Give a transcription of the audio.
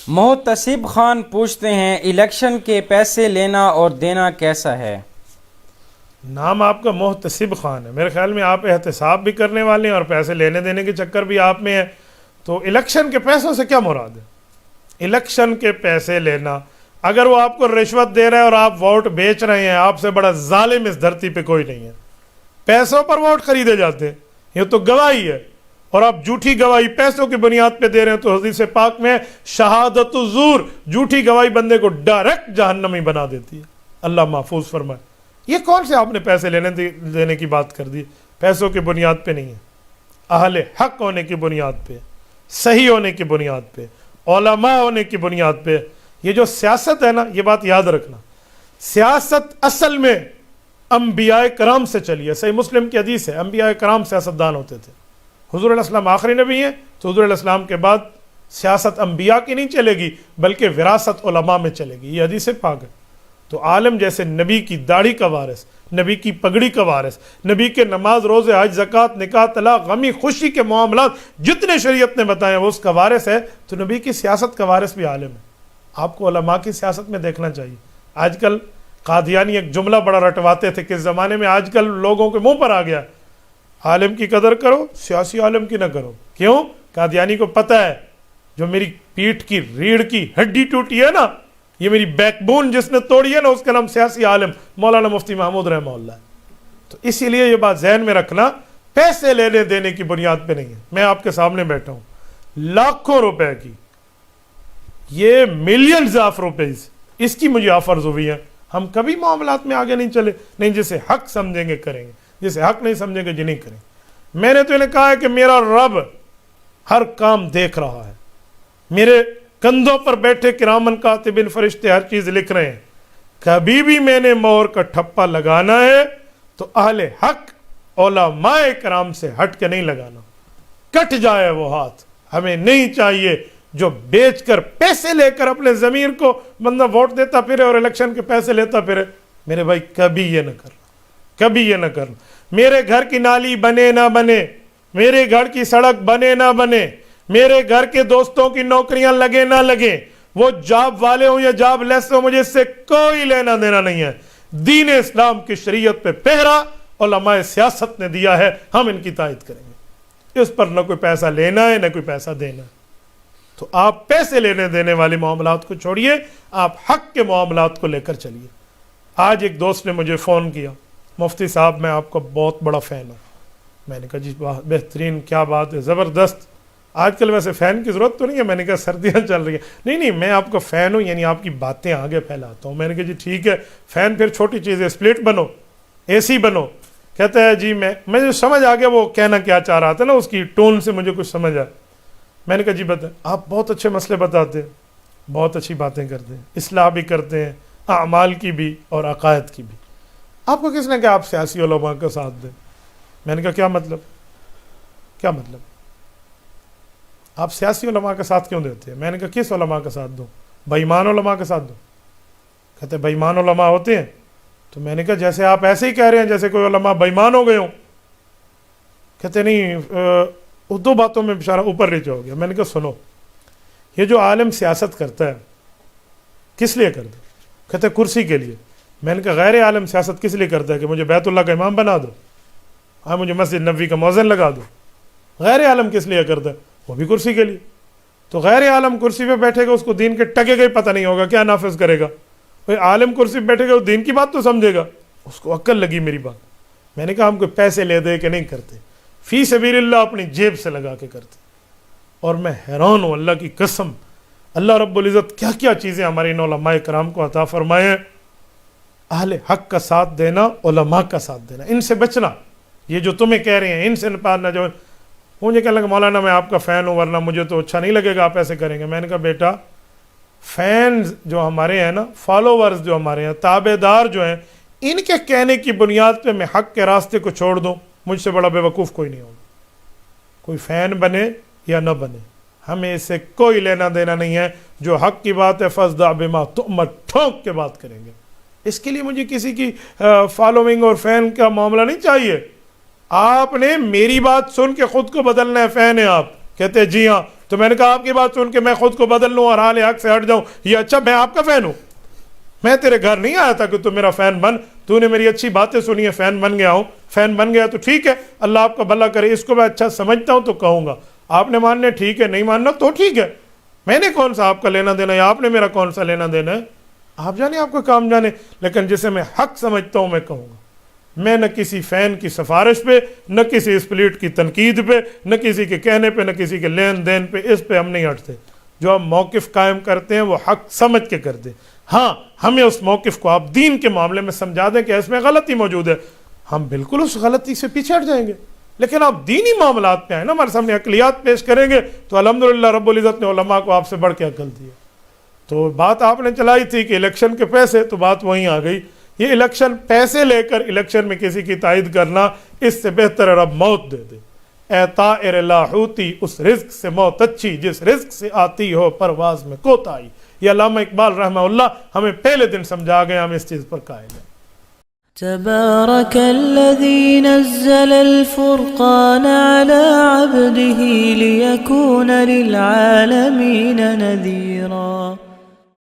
محتسب خان پوچھتے ہیں الیکشن کے پیسے لینا اور دینا کیسا ہے؟ نام آپ کا محتسب خان ہے، میرے خیال میں آپ احتساب بھی کرنے والے ہیں اور پیسے لینے دینے کے چکر بھی آپ میں ہے. تو الیکشن کے پیسوں سے کیا مراد ہے؟ الیکشن کے پیسے لینا، اگر وہ آپ کو رشوت دے رہا ہے اور آپ ووٹ بیچ رہے ہیں، آپ سے بڑا ظالم اس دھرتی پہ کوئی نہیں ہے. پیسوں پر ووٹ خریدے جاتے ہیں، یہ تو گواہی ہے، اور آپ جھوٹی گواہی پیسوں کی بنیاد پہ دے رہے ہیں. تو حدیث پاک میں شہادت الزور، جھوٹی گواہی بندے کو ڈائریکٹ جہنمی بنا دیتی ہے. اللہ محفوظ فرمائے. یہ کون سے آپ نے پیسے لینے دینے کی بات کر دی؟ پیسوں کی بنیاد پہ نہیں ہے، اہل حق ہونے کی بنیاد پہ، صحیح ہونے کی بنیاد پہ، علماء ہونے کی بنیاد پہ. یہ جو سیاست ہے نا، یہ بات یاد رکھنا، سیاست اصل میں انبیاء کرام سے چلی ہے. صحیح مسلم کی حدیث ہے، انبیاء کرام سیاستدان ہوتے تھے. حضور علیہ السلام آخری نبی ہیں، تو حضور علیہ السلام کے بعد سیاست انبیاء کی نہیں چلے گی بلکہ وراثت علماء میں چلے گی. یہ حدیث پاک ہے. تو عالم جیسے نبی کی داڑھی کا وارث، نبی کی پگڑی کا وارث، نبی کے نماز روزے حج زکوٰۃ نکاح طلاق غمی خوشی کے معاملات جتنے شریعت نے بتائے وہ اس کا وارث ہے. تو نبی کی سیاست کا وارث بھی عالم ہے. آپ کو علماء کی سیاست میں دیکھنا چاہیے. آج کل قادیانی ایک جملہ بڑا رٹواتے تھے کس زمانے میں، آج کل لوگوں کے منہ پر آ گیا، عالم کی قدر کرو، سیاسی عالم کی نہ کرو. کیوں؟ قادیانی کو پتہ ہے جو میری پیٹھ کی ریڑھ کی ہڈی ٹوٹی ہے نا، یہ میری بیک بون جس نے توڑی ہے نا، اس کا نام سیاسی عالم مولانا مفتی محمود رحمہ اللہ ہے. تو اسی لیے یہ بات ذہن میں رکھنا، پیسے لینے دینے کی بنیاد پہ نہیں ہے. میں آپ کے سامنے بیٹھا ہوں، لاکھوں روپے کی، یہ ملینز آف روپیز اس کی مجھے آفرز ہوئی ہیں. ہم کبھی معاملات میں آگے نہیں چلے. نہیں، جسے حق سمجھیں گے کریں گے، جسے حق نہیں سمجھیں گے جی نہیں کریں. میں نے تو انہیں کہا ہے کہ میرا رب ہر کام دیکھ رہا ہے، میرے کندھوں پر بیٹھے کرامن کاتبین فرشتے ہر چیز لکھ رہے ہیں. کبھی بھی میں نے مہر کا ٹھپا لگانا ہے تو اہل حق علماء کرام سے ہٹ کے نہیں لگانا. کٹ جائے وہ ہاتھ. ہمیں نہیں چاہیے جو بیچ کر پیسے لے کر اپنے ضمیر کو بندہ ووٹ دیتا پھرے اور الیکشن کے پیسے لیتا پھرے. میرے بھائی کبھی یہ نہ کرنا، کبھی یہ نہ کرنا. میرے گھر کی نالی بنے نہ بنے، میرے گھر کی سڑک بنے نہ بنے، میرے گھر کے دوستوں کی نوکریاں لگے نہ لگے، وہ جاب والے ہوں یا جاب لیس ہوں، مجھے اس سے کوئی لینا دینا نہیں ہے. دین اسلام کی شریعت پہ پہرا علماء سیاست نے دیا ہے، ہم ان کی تائید کریں گے. اس پر نہ کوئی پیسہ لینا ہے نہ کوئی پیسہ دینا ہے. تو آپ پیسے لینے دینے والے معاملات کو چھوڑیے، آپ حق کے معاملات کو لے کر چلیے. آج ایک دوست نے مجھے فون کیا، مفتی صاحب میں آپ کا بہت بڑا فین ہوں. میں نے کہا جی بہترین، کیا بات ہے، زبردست. آج کل ویسے فین کی ضرورت تو نہیں ہے. میں نے کہا سردیاں چل رہی ہیں. نہیں میں آپ کا فین ہوں، یعنی آپ کی باتیں آگے پھیلاتا ہوں. میں نے کہا جی ٹھیک ہے، فین پھر چھوٹی چیز ہے، اسپلٹ بنو، اے سی بنو. کہتا ہے جی میں جو سمجھ آ گیا وہ کہنا کیا چاہ رہا تھا نا، اس کی ٹون سے مجھے کچھ سمجھ آیا. میں نے کہا جی بتا، آپ بہت اچھے مسئلے بتاتے ہیں، بہت اچھی باتیں کرتے ہیں، اصلاح بھی کرتے ہیں، اعمال کی بھی اور عقائد کی بھی. آپ کو کس نے کہا آپ سیاسی علماء کا ساتھ دیں؟ میں نے کہا کیا مطلب، کیا مطلب آپ سیاسی علماء کا ساتھ کیوں دیتے ہیں؟ میں نے کہا کس علماء کا ساتھ دوں؟ بے ایمان علماء کا ساتھ دوں؟ کہتے بے ایمان علماء ہوتے ہیں؟ تو میں نے کہا جیسے آپ ایسے ہی کہہ رہے ہیں جیسے کوئی علماء بے ایمان ہو گئے ہوں. کہتے نہیں، دو باتوں میں بیچارہ اوپر نیچے ہو گیا. میں نے کہا سنو، یہ جو عالم سیاست کرتا ہے کس لیے کرتا ہے؟ کہتے کرسی کے لیے. میں نے کہا غیر عالم سیاست کس لیے کرتا ہے کہ مجھے بیت اللہ کا امام بنا دو، ہاں مجھے مسجد نبوی کا مؤذن لگا دو. غیر عالم کس لیے کرتا ہے؟ وہ بھی کرسی کے لیے. تو غیر عالم کرسی پہ بیٹھے گا، اس کو دین کے ٹکے کا ہی پتہ نہیں ہوگا، کیا نافذ کرے گا؟ بھائی عالم کرسی پہ بیٹھے گا، وہ دین کی بات تو سمجھے گا، اس کو عقل لگی میری بات. میں نے کہا ہم کوئی پیسے لے دے کہ نہیں کرتے، فی سبیل اللہ اپنی جیب سے لگا کے کرتے. اور میں حیران ہوں، اللہ کی قسم، اللہ رب العزت کیا کیا چیزیں ہمارے ان علماء کرام کو عطا فرمائے ہیں. اہل حق کا ساتھ دینا، علماء کا ساتھ دینا، ان سے بچنا. یہ جو تمہیں کہہ رہے ہیں ان سے نہ جو مجھے کہنے لگا مولانا میں آپ کا فین ہوں ورنہ مجھے تو اچھا نہیں لگے گا آپ ایسے کریں گے. میں نے کہا بیٹا، فینز جو ہمارے ہیں نا، فالوورز جو ہمارے ہیں، تابع دار جو ہیں، ان کے کہنے کی بنیاد پہ میں حق کے راستے کو چھوڑ دوں، مجھ سے بڑا بے وقوف کوئی نہیں ہوگا. کوئی فین بنے یا نہ بنے، ہمیں اس سے کوئی لینا دینا نہیں ہے. جو حق کی بات ہے فَاصْدَعْ بِمَا تُؤْمَرُ، ٹھونک کے بات کریں گے. اس کے لیے مجھے کسی کی فالوئنگ اور فین کا معاملہ نہیں چاہیے. آپ نے میری بات سن کے خود کو بدلنا ہے، فین ہے آپ، کہتے ہیں جی ہاں تو میں نے کہا آپ کی بات سن کے میں خود کو بدل لوں اور حال حق سے ہٹ جاؤں یہ اچھا؟ میں آپ کا فین ہوں، میں تیرے گھر نہیں آیا تھا کہ تو میرا فین بن، تو نے میری اچھی باتیں سنی ہے فین بن گیا ہوں، فین بن گیا تو ٹھیک ہے، اللہ آپ کا بھلا کرے، اس کو میں اچھا سمجھتا ہوں تو کہوں گا، آپ نے ماننے ٹھیک ہے، نہیں ماننا تو ٹھیک ہے، میں نے کون سا آپ کا لینا دینا یا آپ نے میرا کون سا لینا دینا ہے؟ آپ جانے، آپ کا کام جانے، لیکن جسے میں حق سمجھتا ہوں میں کہوں گا۔ میں نہ کسی فین کی سفارش پہ، نہ کسی اسپلٹ کی تنقید پہ، نہ کسی کے کہنے پہ، نہ کسی کے لین دین پہ، اس پہ ہم نہیں ہٹتے۔ جو ہم موقف قائم کرتے ہیں وہ حق سمجھ کے کرتے ہیں۔ ہاں ہمیں اس موقف کو آپ دین کے معاملے میں سمجھا دیں کہ اس میں غلطی موجود ہے، ہم بالکل اس غلطی سے پیچھے ہٹ جائیں گے، لیکن آپ دینی معاملات پہ آئیں نا، ہمارے سامنے عقلیات پیش کریں گے تو الحمدللہ رب العزت نے علماء کو آپ سے بڑھ کے عقل دی ہے۔ تو بات آپ نے چلائی تھی کہ الیکشن کے پیسے، تو بات وہیں آ گئی، یہ الیکشن پیسے لے کر الیکشن میں کسی کی تائید کرنا، اس سے بہتر رب موت دے دے۔ اے طائر لاہوتی، اس رزق سے موت اچھی جس رزق سے آتی ہو پرواز میں کوتاہی۔ یہ علامہ اقبال رحمہ اللہ ہمیں پہلے دن سمجھا گئے، ہم اس چیز پر قائل ہیں۔ تبارك الذي نزل الفرقان على عبده ليكون للعالمين نذيرا